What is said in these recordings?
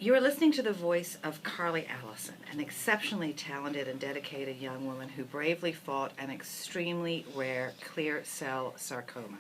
You are listening to the voice of Carley Allison, an exceptionally talented and dedicated young woman who bravely fought an extremely rare clear cell sarcoma.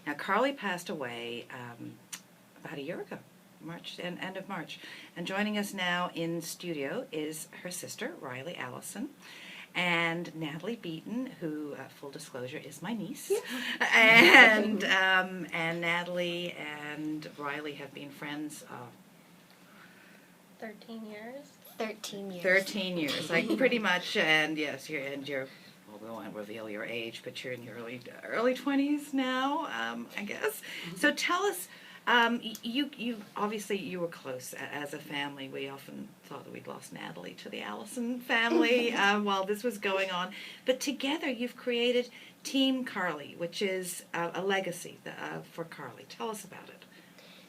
Now, Carley passed away about a year ago, end of March. And joining us now in studio is her sister, Riley Allison, and Natalie Beaton, who, full disclosure, is my niece. And Natalie and Riley have been friends 13 years. 13 years. 13 years, like pretty much, and yes, you're, well, we won't reveal your age, but you're in your early 20s now, I guess. So tell us, you obviously you were close as a family. We often thought that we'd lost Natalie to the Allison family while this was going on, but together you've created Team Carley, which is a legacy for Carley. Tell us about it.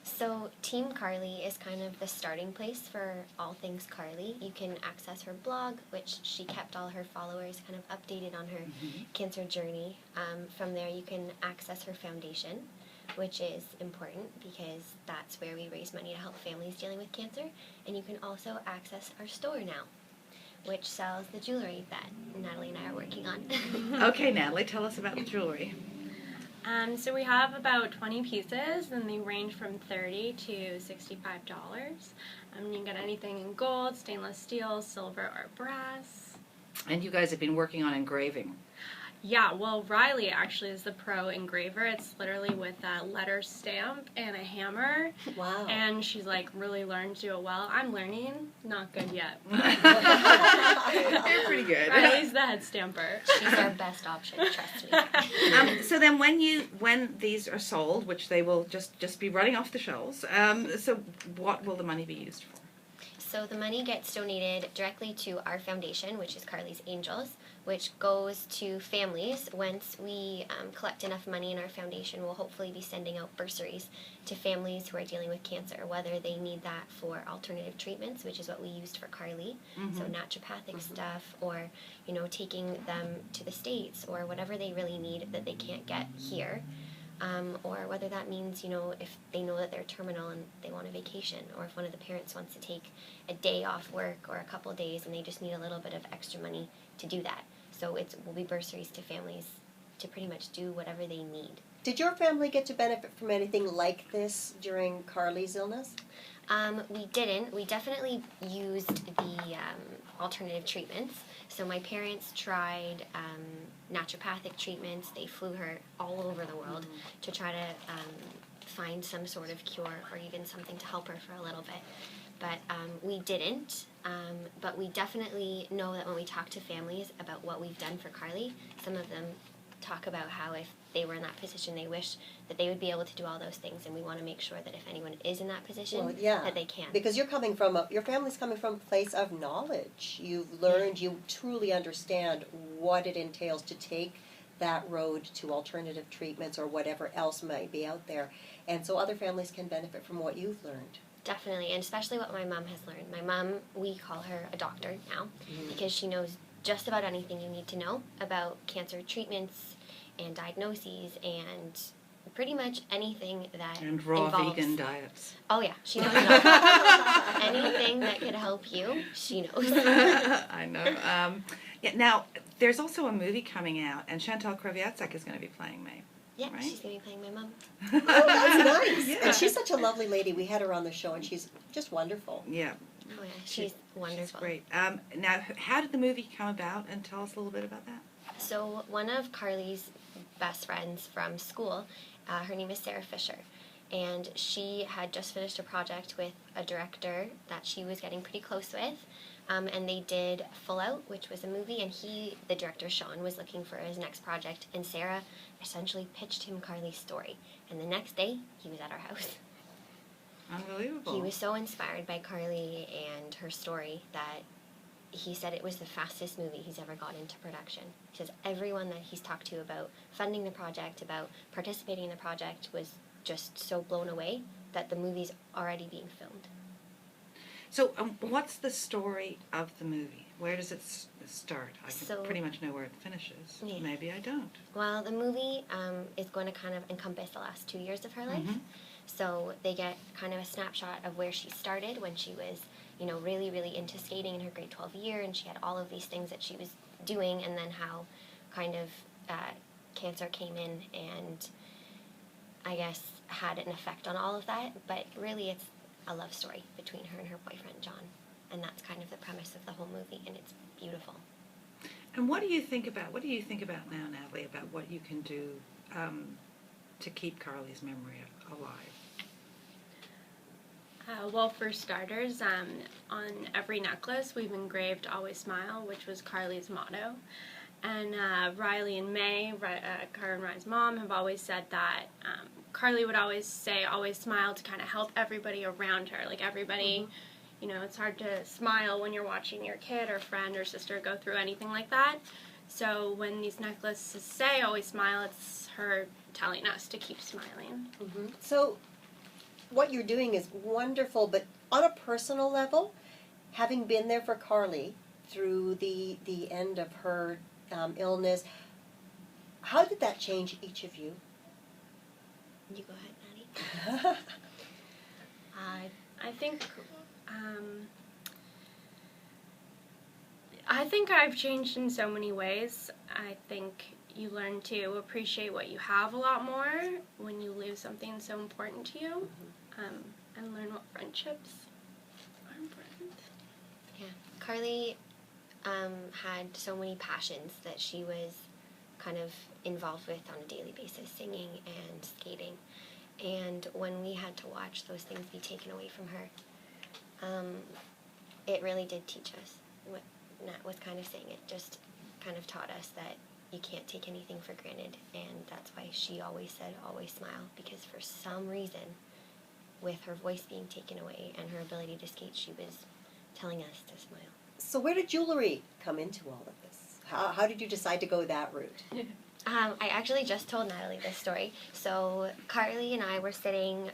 So Team Carley is kind of the starting place for all things Carley. You can access her blog, which she kept all her followers kind of updated on her cancer journey. From there you can access her foundation, which is important because that's where we raise money to help families dealing with cancer. And you can also access our store now, which sells the jewelry that Natalie and I are working on. Okay, Natalie, tell us about the jewelry. So we have about 20 pieces, and they range from $30 to $65. You can get anything in gold, stainless steel, silver, or brass. And you guys have been working on engraving. Yeah, well, Riley actually is the pro engraver. It's literally with a letter stamp and a hammer. Wow. And she's like really learned to do it well. I'm learning, not good yet. You're pretty good. Riley's the head stamper. She's our best option, trust me. So then when these are sold, which they will just be running off the shelves, so what will the money be used for? So the money gets donated directly to our foundation, which is Carley's Angels, which goes to families. Once we collect enough money in our foundation, we'll hopefully be sending out bursaries to families who are dealing with cancer, whether they need that for alternative treatments, which is what we used for Carley, so naturopathic stuff, or taking them to the States, or whatever they really need that they can't get here. Or whether that means, if they know that they're terminal and they want a vacation, or if one of the parents wants to take a day off work or a couple days and they just need a little bit of extra money to do that. So will be bursaries to families to pretty much do whatever they need. Did your family get to benefit from anything like this during Carley's illness? We didn't. We definitely used the alternative treatments. So my parents tried naturopathic treatments. They flew her all over the world to try to find some sort of cure or even something to help her for a little bit. But we didn't. But we definitely know that when we talk to families about what we've done for Carley, some of them talk about how if they were in that position, they wish that they would be able to do all those things, and we want to make sure that if anyone is in that position, that they can. Because your family's coming from a place of knowledge. You've learned, you truly understand what it entails to take that road to alternative treatments or whatever else might be out there. And so other families can benefit from what you've learned. Definitely, and especially what my mom has learned. My mom, we call her a doctor now, because she knows just about anything you need to know about cancer treatments and diagnoses and pretty much anything that and raw involves vegan diets. Oh yeah, she knows it all. Anything that could help you, she knows. I know. Yeah. Now, there's also a movie coming out, and Chantal Kreviazek is going to be playing May. Yeah, right? she's going to be playing my mom. Oh, that's nice. Yeah. And she's such a lovely lady. We had her on the show, and she's just wonderful. Yeah. Oh yeah, she's wonderful. She's great. Now, how did the movie come about, and tell us a little bit about that? So one of Carley's best friends from school, her name is Sarah Fisher, and she had just finished a project with a director that she was getting pretty close with, and they did Full Out, which was a movie, and the director Sean, was looking for his next project, and Sarah essentially pitched him Carley's story, and the next day he was at our house. Unbelievable. He was so inspired by Carley and her story that he said it was the fastest movie he's ever got into production. He says everyone that he's talked to about funding the project, about participating in the project, was just so blown away that the movie's already being filmed. So, what's the story of the movie? Where does it start? I can pretty much know where it finishes. Yeah. Maybe I don't. Well, the movie is going to kind of encompass the last 2 years of her life. So they get kind of a snapshot of where she started when she was, really, really into skating in her grade 12 year, and she had all of these things that she was doing, and then how kind of cancer came in and I guess had an effect on all of that. But really it's a love story between her and her boyfriend John, and that's kind of the premise of the whole movie, and it's beautiful. And what do you think about now, Natalie, about what you can do to keep Carley's memory alive? Well, for starters, on every necklace we've engraved "Always Smile," which was Carley's motto. And Riley and May, Car and Ryan's mom, have always said that Carley would always say "always smile" to kind of help everybody around her. Like everybody, it's hard to smile when you're watching your kid or friend or sister go through anything like that. So when these necklaces say "always smile," it's her telling us to keep smiling. Mm-hmm. So what you're doing is wonderful, but on a personal level, having been there for Carley through the end of her illness, how did that change each of you? You go ahead, Maddie. I think I've changed in so many ways. I think you learn to appreciate what you have a lot more when you lose something so important to you, and learn what friendships are important. Yeah, Carley had so many passions that she was kind of involved with on a daily basis, singing and skating. And when we had to watch those things be taken away from her, it really did teach us what Nat was kind of saying. It just kind of taught us that you can't take anything for granted, and that's why she always said "always smile," because for some reason, with her voice being taken away and her ability to skate, she was telling us to smile. So where did jewelry come into all of this? How did you decide to go that route? I actually just told Natalie this story. So Carley and I were sitting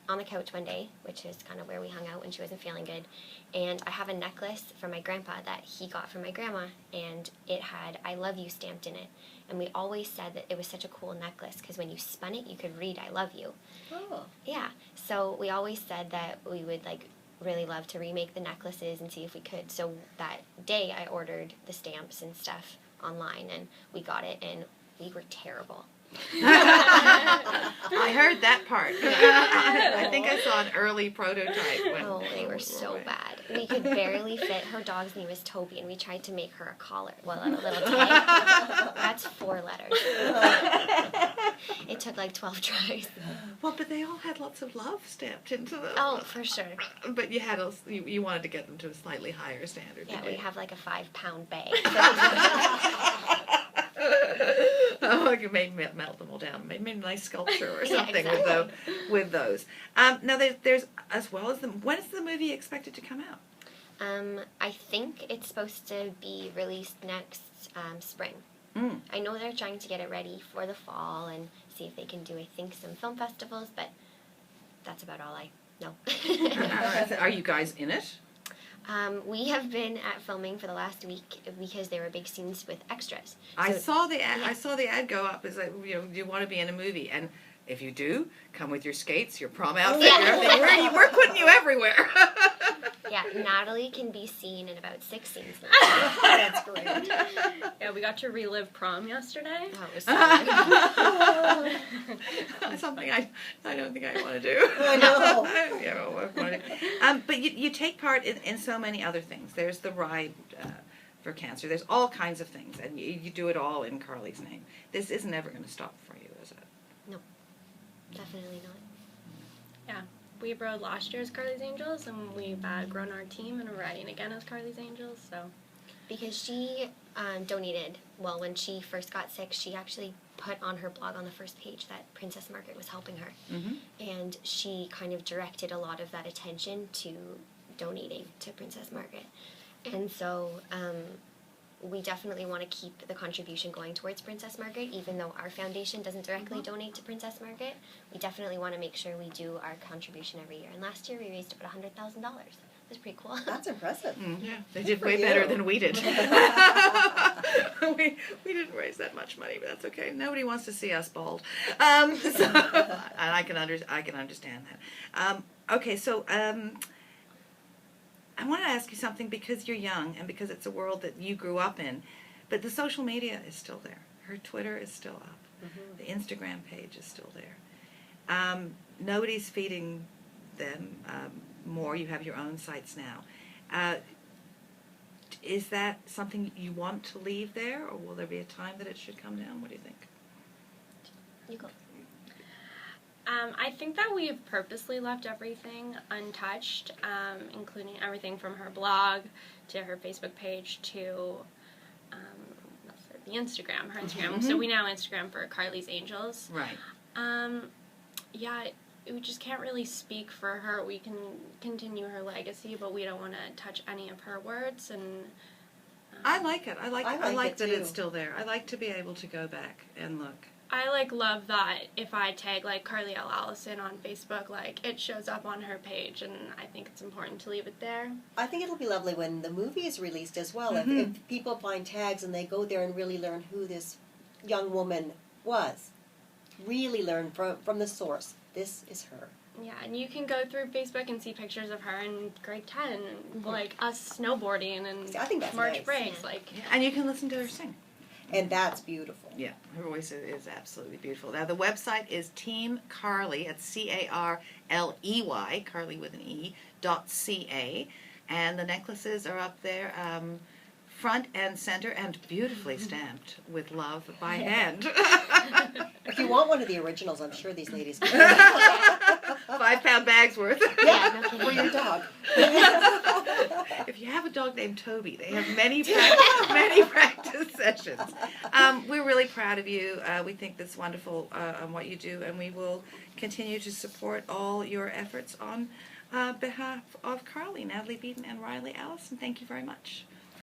on the couch one day, which is kind of where we hung out when she wasn't feeling good, and I have a necklace from my grandpa that he got from my grandma, and it had "I love you" stamped in it. And we always said that it was such a cool necklace because when you spun it, you could read "I love you." Oh. Yeah, so we always said that we would really love to remake the necklaces and see if we could. So that day I ordered the stamps and stuff online, and we got it, and we were terrible. I heard that part. I think I saw an early prototype. They were so bad. We could barely fit. Her dog's name is Toby, and we tried to make her a collar. Well, a little tag. That's 4 letters. It took 12 tries. Well, but they all had lots of love stamped into them. Oh, for sure. But you wanted to get them to a slightly higher standard. Yeah, we have a 5-pound bag. Oh, you maybe melt them all down. Maybe a nice sculpture or something. Yeah, exactly. with those. Now, there's as well as when is the movie expected to come out? I think it's supposed to be released next spring. Mm. I know they're trying to get it ready for the fall and see if they can do, I think, some film festivals, but that's about all I know. Are you guys in it? We have been at filming for the last week because there were big scenes with extras. I saw the ad. Yeah. I saw the ad go up as do you want to be in a movie? And if you do, come with your skates, your prom outfit, Yeah. and everything. We're putting you everywhere. Yeah, Natalie can be seen in about 6 scenes now. That's great. Yeah, we got to relive prom yesterday. Oh, it was so good. Something I don't think I want to do. I know. Yeah, well, I wanna do. But you take part in so many other things. There's the ride for cancer. There's all kinds of things, and you do it all in Carley's name. This isn't ever going to stop for you, is it? No, definitely not. Yeah, we rode last year as Carley's Angels, and we've grown our team and are riding again as Carley's Angels. So, Because she donated, well, when she first got sick, she actually put on her blog on the first page that Princess Margaret was helping her. Mm-hmm. And she kind of directed a lot of that attention to donating to Princess Margaret. And so we definitely want to keep the contribution going towards Princess Margaret, even though our foundation doesn't directly donate to Princess Margaret. We definitely want to make sure we do our contribution every year. And last year we raised about $100,000. was pretty cool. That's impressive. Yeah, they did for way you. better than we did. we didn't raise that much money, but that's okay. Nobody wants to see us bald, and I can understand that. Okay, so I want to ask you something because you're young and because it's a world that you grew up in, but the social media is still there. Her Twitter is still up. Mm-hmm. The Instagram page is still there. Nobody's feeding them more. You have your own sites now. Is that something you want to leave there, or will there be a time that it should come down? What do you think? You go. I think that we have purposely left everything untouched, including everything from her blog to her Facebook page to the Instagram, her Instagram. Mm-hmm. So we now Instagram for Carley's Angels. Right. Yeah, we just can't really speak for her. We can continue her legacy, but we don't want to touch any of her words. And I like it. I like it that too. it's still there. I like to be able to go back and look. I love that if I tag Carley Allison on Facebook, it shows up on her page, and I think it's important to leave it there. I think it'll be lovely when the movie is released as well. Mm-hmm. If people find tags and they go there and really learn who this young woman was, really learn from the source. This is her. Yeah, and you can go through Facebook and see pictures of her in grade 10, and us snowboarding and See, I think that's March nice. breaks. Yeah. And you can listen to her sing. And that's beautiful. Yeah, her voice is absolutely beautiful. Now, the website is Team Carley, it's CARLEY, Carley with an E, .ca, and the necklaces are up there, front and center, and beautifully stamped with love by hand. If you want one of the originals, I'm sure these ladies can. 5-pound bags worth. Yeah, no kidding. For your dog. If you have a dog named Toby, they have many practice sessions. We're really proud of you. We think that's wonderful on what you do, and we will continue to support all your efforts on behalf of Carley, Natalie Beaton, and Riley Allison. Thank you very much.